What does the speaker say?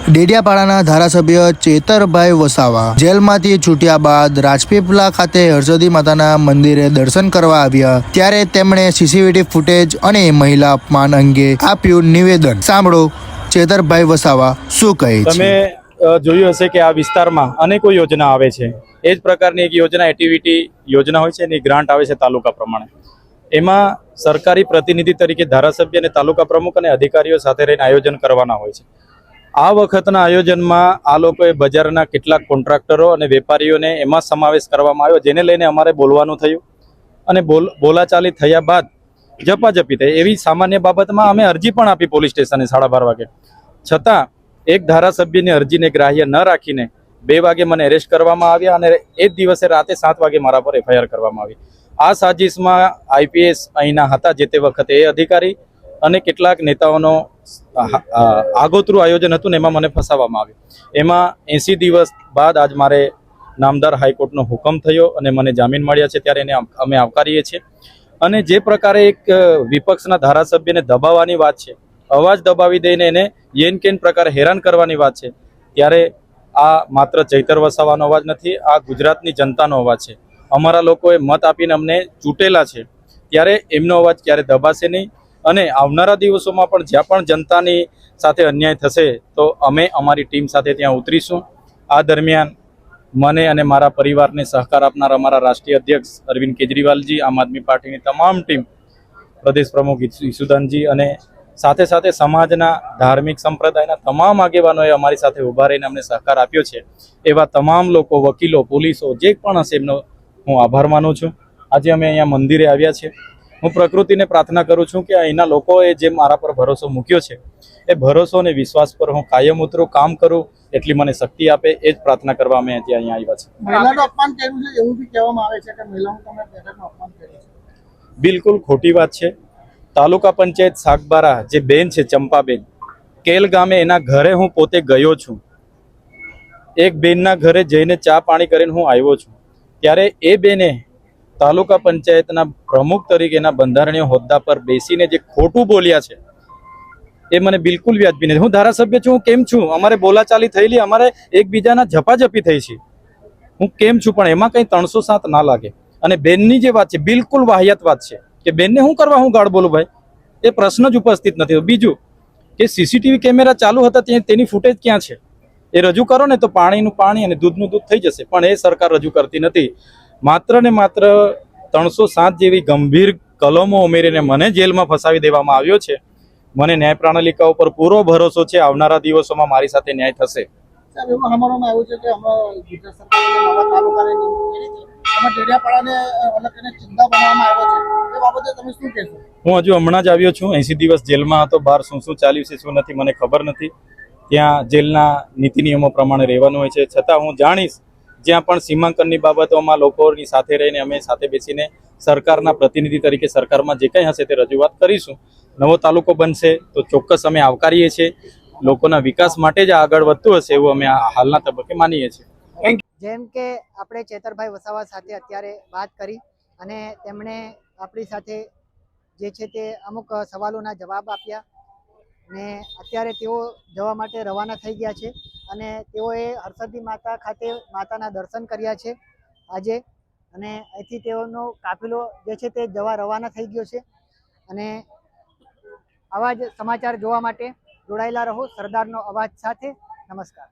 ડેડિયાપાડાના ધારાસભ્ય ચેતરભાઈ વસાવા જેલમાંથી છૂટ્યા બાદ રાજપીપળા ખાતે હરસદી માતાના મંદિરે દર્શન કરવા આવ્યા ત્યારે તેમણે સીસીટીવી ફૂટેજ અને મહિલા અપમાન અંગે આપ્યું નિવેદન. સાંભળો ચેતરભાઈ વસાવા શું કહે છે. તમે જોયું હશે કે આ વિસ્તારમાં અનેકો યોજના આવે છે. એ જ પ્રકારની એક યોજના એક્ટિવિટી યોજના હોય છે, એની ગ્રાન્ટ આવે છે તાલુકા પ્રમાણે. એમાં સરકારી પ્રતિનિધિ તરીકે ધારાસભ્ય અને તાલુકા પ્રમુખ અને અધિકારીઓ સાથે રહીને આયોજન કરવાના હોય છે. આ વખતના આયોજનમાં આ લોકોએ બજારના કેટલાક કોન્ટ્રાક્ટરો અને વેપારીઓને એમાં સમાવેશ કરવામાં આવ્યો, જેને લઈને અમારે બોલવાનું થયું અને બોલાચાલી થયા બાદ ઝપાઝપી થઈ. એવી સામાન્ય બાબતમાં અમે અરજી પણ આપી પોલીસ સ્ટેશને 12:30 વાગે. છતાં એક ધારાસભ્યની અરજીને ગ્રાહ્ય ન રાખીને 2 વાગે મને એરેસ્ટ કરવામાં આવ્યા અને એ જ દિવસે રાતે 7 વાગે મારા પર FIR કરવામાં આવી. આ સાજિશમાં IPS અહીંના હતા જે તે વખતે એ અધિકારી અને કેટલાક નેતાઓનો આગોતરું આયોજન હતું ને એમાં મને ફસાવવામાં આવ્યું. એમાં 80 દિવસ બાદ આજ મારે નામદાર હાઈકોર્ટનો હુકમ થયો અને મને જામીન મળ્યા છે, ત્યારે એને અમે આવકારીએ છીએ. અને જે પ્રકારે એક વિપક્ષના ધારાસભ્યને દબાવવાની વાત છે, અવાજ દબાવી દઈને એને યેન કેન પ્રકારે હેરાન કરવાની વાત છે, ત્યારે આ માત્ર ચૈતર વસાવાનો અવાજ નથી, આ ગુજરાતની જનતાનો અવાજ છે. અમારા લોકોએ મત આપીને અમને ચૂંટેલા છે, ત્યારે એમનો અવાજ ક્યારે દબાશે નહીં. અને આવનારા દિવસોમાં પણ જ્યાં પણ જનતાની સાથે અન્યાય થશે તો અમે અમારી ટીમ સાથે ત્યાં ઉતરીશું. આ દરમિયાન મને અને મારા પરિવારને સહકાર આપનાર અમારા રાષ્ટ્રીય અધ્યક્ષ અરવિંદ કેજરીવાલજી, આમ આદમી પાર્ટીની તમામ ટીમ, પ્રદેશ પ્રમુખ ઈસુદાનજી અને સાથે સાથે સમાજના ધાર્મિક સંપ્રદાયના તમામ આગેવાનોએ અમારી સાથે ઊભા રહીને અમને સહકાર આપ્યો છે. એવા તમામ લોકો, વકીલો, પોલીસો જે પણ હશે એમનો હું આભાર માનું છું. આજે અમે અહીંયા મંદિરે આવ્યા છીએ. હું પ્રકૃતિને પ્રાર્થના કરું છું કે અહીંના લોકોએ જે મારા પર ભરોસો મૂક્યો છે એ ભરોસો અને વિશ્વાસ પર હું કાયમ ઉતરું, કામ કરું, એટલી મને શક્તિ આપે, એ જ પ્રાર્થના કરવા અમે અહીંયા આવ્યા છીએ. મહિલાનું અપમાન કર્યું છે એવું બી કહેવામાં આવે છે કે મહિલાનું તમે બેઠકનું અપમાન કર્યું છે. બિલકુલ ખોટી વાત છે. તાલુકા પંચાયત સાગબારા જે બેન છે ચંપાબેન, કેલ ગામે એના ઘરે હું પોતે ગયો છું. એક બેનના ઘરે જઈને ચા પાણી કરીને હું આવ્યો છું. ત્યારે એ બેને તાલુકા પંચાયતના પ્રમુખ તરીકેના બંધારણીય હોદ્દા પર બેસીને જે ખોટું બોલ્યા છે એ મને બિલકુલ વ્યાજબી નથી. હું ધારાસભ્ય છું, હું કેમ છું, અમારે બોલાચાલી થયેલી, અમારે એકબીજાના ઝપાઝપી થઈ છે, હું કેમ છું, પણ એમાં કંઈ 307 ના લાગે. અને બેનની જે વાત છે બિલકુલ વાહિયાત વાત છે કે બેનને હું કરવા હું ગાળ બોલું ભાઈ, એ પ્રશ્ન જ ઉપસ્થિત નથી. બીજું કે CCTV કેમેરા ચાલુ હતા તેની ફૂટેજ ક્યાં છે એ રજૂ કરો ને, તો પાણીનું પાણી અને દૂધનું દૂધ થઈ જશે. પણ એ સરકાર રજૂ કરતી નથી. માત્ર ને માત્ર 307 જેવી ગંભીર કલમો ઉમેરીને મને જેલમાં ફસાવી દેવામાં આવ્યો છે. મને ન્યાય પ્રણાલિકા ઉપર પૂરો ભરોસો છે, આવનારા દિવસોમાં મારી સાથે ન્યાય થશે. સાહેબ, એવું સાંભળવામાં આવ્યું છે કે હમણાં ગુજરાત સરકારે નવા તાલુકાને નિમણૂક કરી છે, એમાં ડેડિયાપાડાને અલગ કરીને ચિંતા બનાવવામાં આવ્યો છે, એ બાબતે તમે શું કહેશો? હું હજુ હમણાં જ આવ્યો છું. 80 દિવસ જેલમાં હતો. બહાર શું શું ચાલ્યું છે શું નથી મને ખબર નથી. ત્યાં જેલના નીતિ નિયમો પ્રમાણે રહેવાનું હોય છે. છતાં હું જાણીશ, જ્યાં પણ સીમાંકનની બાબતોમાં લોકોની સાથે રહીને અમે સાથે બેસીને સરકારના પ્રતિનિધિ તરીકે સરકારમાં જે કંઈ હશે તે રજૂઆત કરીશું. નવો તાલુકો બનશે તો ચોક્કસ અમે આવકારીએ છીએ. લોકોના વિકાસ માટે જ આગળ વધતું હશે એવું અમે હાલના તબક્કે માનીએ છીએ. જેમ કે આપણે ચેતરભાઈ વસાવા સાથે અત્યારે વાત કરી અને તેમણે આપણી સાથે જે છે તે અમુક સવાલોના જવાબ આપ્યા ને અત્યારે તેઓ જવા માટે રવાના થઈ ગયા છે અને તેઓએ હરસદી માતા ખાતે માતાના દર્શન કર્યા છે આજે, અને અહીંથી તેઓનો કાફિલો જે છે તે જવા રવાના થઈ ગયો છે. અને આવા જ સમાચાર જોવા માટે જોડાયેલા રહો સરદારનો અવાજ સાથે. નમસ્કાર.